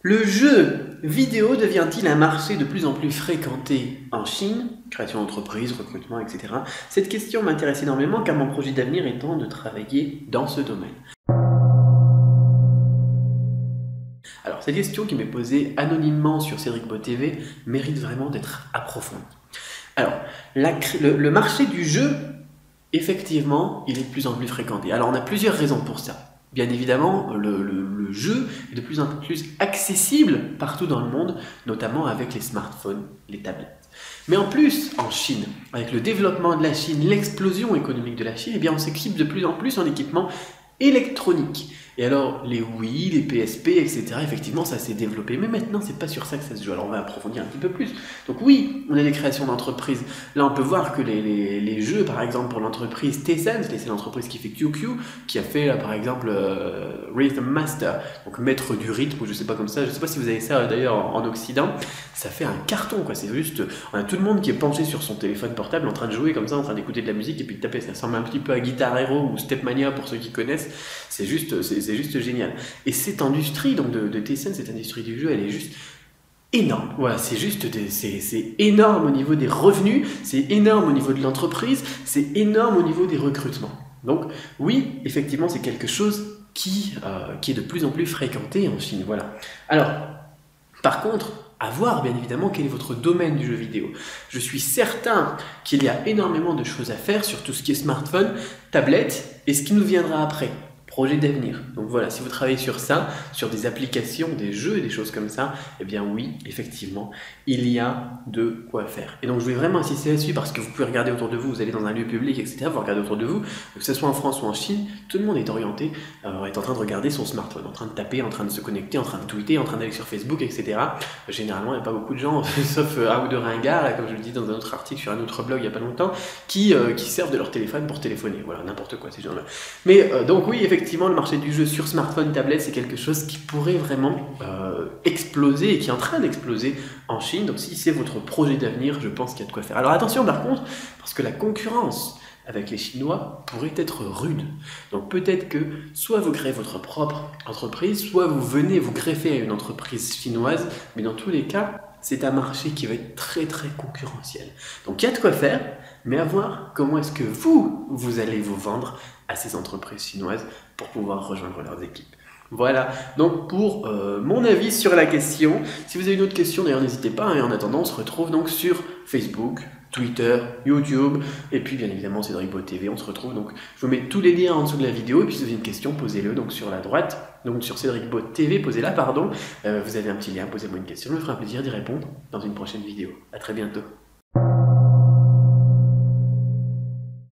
Le jeu vidéo devient-il un marché de plus en plus fréquenté en Chine? Création d'entreprise, recrutement, etc. Cette question m'intéresse énormément car mon projet d'avenir étant de travailler dans ce domaine. Alors, cette question qui m'est posée anonymement sur Cédric Beau TV mérite vraiment d'être approfondie. Alors, le marché du jeu, effectivement, il est de plus en plus fréquenté. Alors, on a plusieurs raisons pour ça. Bien évidemment, le jeu est de plus en plus accessible partout dans le monde, notamment avec les smartphones, les tablettes. Mais en plus, en Chine, avec le développement de la Chine, l'explosion économique de la Chine, eh bien on s'équipe de plus en plus en équipement électronique. Et alors, les Wii, les PSP, etc., effectivement, ça s'est développé. Mais maintenant, c'est pas sur ça que ça se joue. Alors, on va approfondir un petit peu plus. Donc oui, on a des créations d'entreprises. Là, on peut voir que les jeux, par exemple, pour l'entreprise Tencent, c'est l'entreprise qui fait QQ, qui a fait, là, par exemple, Rhythm Master, donc maître du rythme, ou je sais pas comme ça. Je sais pas si vous avez ça, d'ailleurs, en Occident. Ça fait un carton, quoi. C'est juste, on a tout le monde qui est penché sur son téléphone portable, en train de jouer comme ça, en train d'écouter de la musique et puis de taper. Ça ressemble un petit peu à Guitar Hero ou Stepmania pour ceux qui connaissent. C'est juste génial. Et cette industrie donc de Tencent, cette industrie du jeu, elle est juste énorme. Voilà, c'est énorme au niveau des revenus, c'est énorme au niveau de l'entreprise, c'est énorme au niveau des recrutements. Donc oui, effectivement, c'est quelque chose qui est de plus en plus fréquenté en Chine. Voilà. Alors, par contre, à voir bien évidemment quel est votre domaine du jeu vidéo. Je suis certain qu'il y a énormément de choses à faire sur tout ce qui est smartphone, tablette et ce qui nous viendra après. Projet d'avenir. Donc voilà, si vous travaillez sur ça, sur des applications, des jeux et des choses comme ça, eh bien oui, effectivement, il y a de quoi faire. Et donc je vais vraiment insister là-dessus parce que vous pouvez regarder autour de vous, vous allez dans un lieu public, etc., vous regardez autour de vous, que ce soit en France ou en Chine, tout le monde est orienté, est en train de regarder son smartphone, en train de taper, en train de se connecter, en train de tweeter, en train d'aller sur Facebook, etc. Généralement, il n'y a pas beaucoup de gens, sauf un ou deux ringards, là, comme je le dis dans un autre article sur un autre blog il n'y a pas longtemps, qui servent de leur téléphone pour téléphoner. Voilà, n'importe quoi ces gens-là. Mais donc oui, effectivement, le marché du jeu sur smartphone, tablette, c'est quelque chose qui pourrait vraiment exploser et qui est en train d'exploser en Chine. Donc si c'est votre projet d'avenir, je pense qu'il y a de quoi faire. Alors attention par contre, parce que la concurrence avec les Chinois pourrait être rude. Donc peut-être que soit vous créez votre propre entreprise, soit vous venez vous greffer à une entreprise chinoise, mais dans tous les cas, c'est un marché qui va être très très concurrentiel. Donc il y a de quoi faire, mais à voir comment est-ce que vous allez vous vendre à ces entreprises chinoises pour pouvoir rejoindre leurs équipes. Voilà, donc pour mon avis sur la question. Si vous avez une autre question, d'ailleurs n'hésitez pas, et en attendant on se retrouve donc sur Facebook, Twitter, YouTube, et puis bien évidemment Cédric Beau TV, on se retrouve donc, je vous mets tous les liens en dessous de la vidéo, et puis si vous avez une question, posez-le donc sur la droite, donc sur Cédric Beau TV, posez-la pardon, vous avez un petit lien, posez-moi une question, je me ferai un plaisir d'y répondre dans une prochaine vidéo. À très bientôt.